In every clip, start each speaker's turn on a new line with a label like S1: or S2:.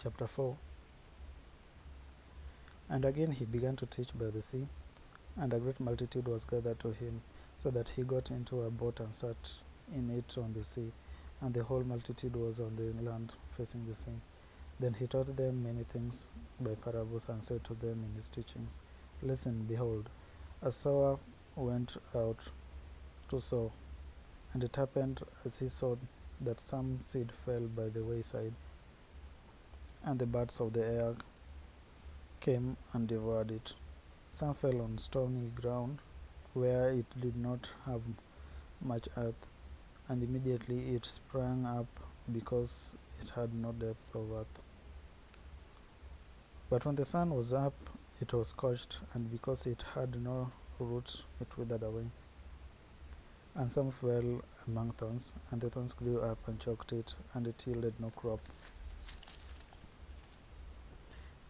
S1: Chapter 4. And again he began to teach by the sea, and a great multitude was gathered to him, so that he got into a boat and sat in it on the sea, and the whole multitude was on the land facing the sea. Then he taught them many things by parables, and said to them in his teachings, Listen, behold, a sower went out to sow. And it happened, as he sowed, that some seed fell by the wayside, and the birds of the air came and devoured it. Some fell on stony ground, where it did not have much earth, and immediately it sprang up, because it had no depth of earth. But when the sun was up, it was scorched, and because it had no root, it withered away. And some fell among thorns, and the thorns grew up and choked it, and it yielded no crop.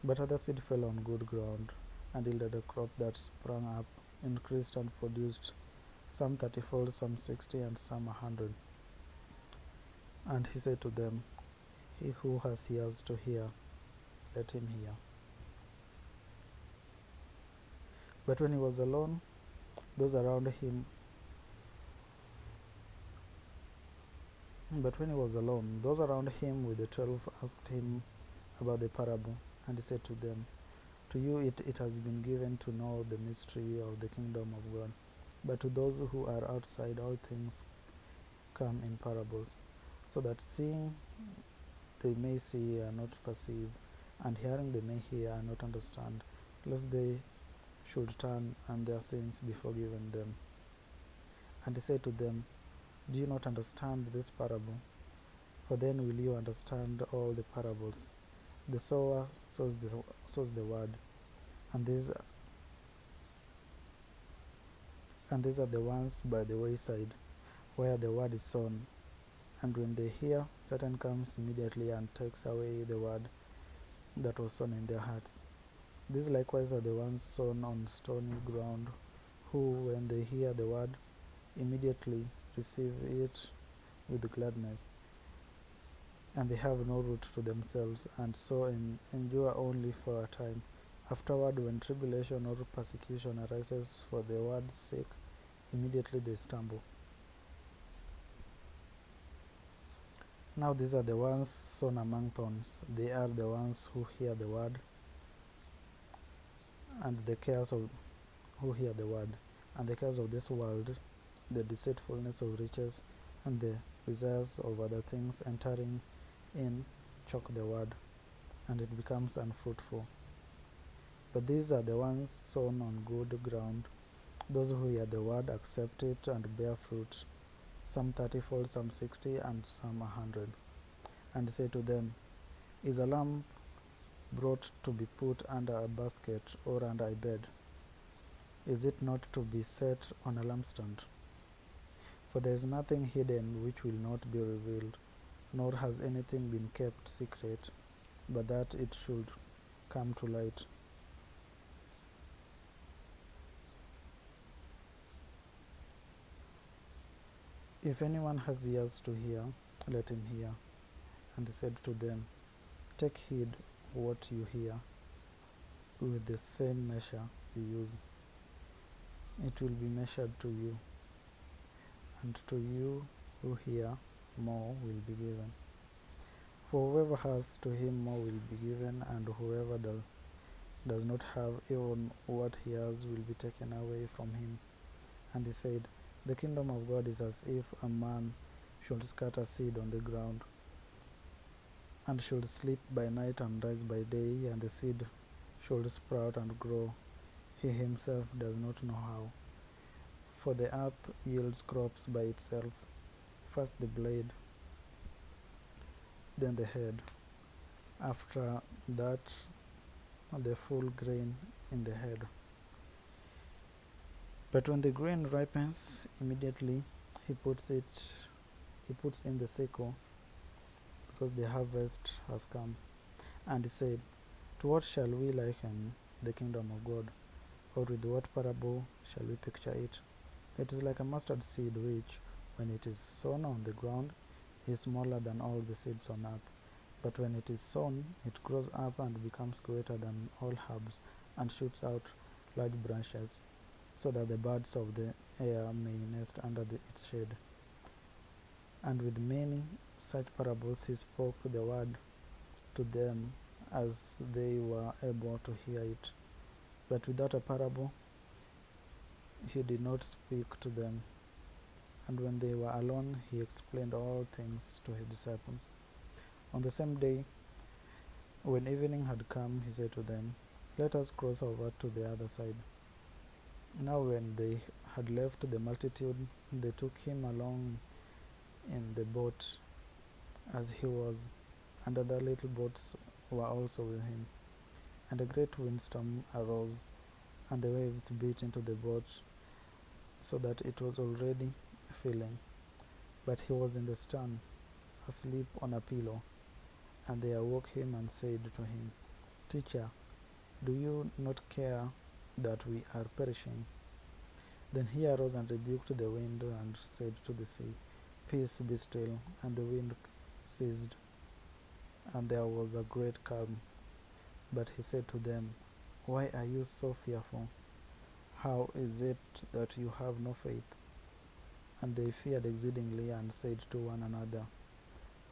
S1: But other seed fell on good ground, and yielded a crop that sprang up, increased, and produced, some 30-fold, some 60, and some 100. And he said to them, He who has ears to hear, let him hear. But when he was alone, those around him with the 12 asked him about the parable, and he said to them, To you it has been given to know the mystery of the kingdom of God, but to those who are outside all things come in parables, so that seeing they may see and not perceive, and hearing they may hear and not understand, lest they should turn and their sins be forgiven them. And he said to them, Do you not understand this parable? For then will you understand all the parables. The sower sows the word, and these are the ones by the wayside, where the word is sown. And when they hear, Satan comes immediately and takes away the word that was sown in their hearts. These likewise are the ones sown on stony ground, who, when they hear the word, immediately receive it with gladness, and they have no root to themselves, and so endure only for a time. Afterward, when tribulation or persecution arises for the word's sake, immediately they stumble. Now these are the ones sown among thorns. They are the ones who hear the word, and the cares of this world, the deceitfulness of riches, and the desires of other things entering in choke the word, and it becomes unfruitful. But these are the ones sown on good ground, those who hear the word, accept it, and bear fruit, some 30-fold, some 60, and some 100. And say to them, Is a lamp brought to be put under a basket or under a bed? Is it not to be set on a lampstand? For there is nothing hidden which will not be revealed, nor has anything been kept secret, but that it should come to light. If anyone has ears to hear, let him hear. And he said to them, Take heed what you hear. With the same measure you use, it will be measured to you, and to you who hear, more will be given. For whoever has, to him more will be given, and whoever does not have, even what he has will be taken away from him. And he said, The kingdom of God is as if a man should scatter seed on the ground, and should sleep by night and rise by day, and the seed should sprout and grow. He himself does not know how. For the earth yields crops by itself, first the blade, then the head, after that the full grain in the head. But when the grain ripens, immediately he puts in the sickle, because the harvest has come. And he said, To what shall we liken the kingdom of God? Or with what parable shall we picture it? It is like a mustard seed which, when it is sown on the ground, is smaller than all the seeds on earth. But when it is sown, it grows up and becomes greater than all herbs, and shoots out large branches, so that the birds of the air may nest under its shade. And with many such parables he spoke the word to them as they were able to hear it. But without a parable he did not speak to them. And when they were alone, he explained all things to his disciples. On the same day, when evening had come, he said to them, "Let us cross over to the other side." Now when they had left the multitude, they took him along in the boat as he was, and other little boats were also with him. And a great windstorm arose, and the waves beat into the boat, so that it was already filling. But he was in the stern, asleep on a pillow. And they awoke him and said to him, "Teacher, do you not care that we are perishing?" Then he arose and rebuked the wind and said to the sea, "Peace, be still." And the wind ceased, and there was a great calm. But he said to them, "Why are you so fearful? How is it that you have no faith?" And they feared exceedingly and said to one another,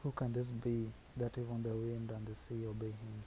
S1: "Who can this be, that even the wind and the sea obey him?"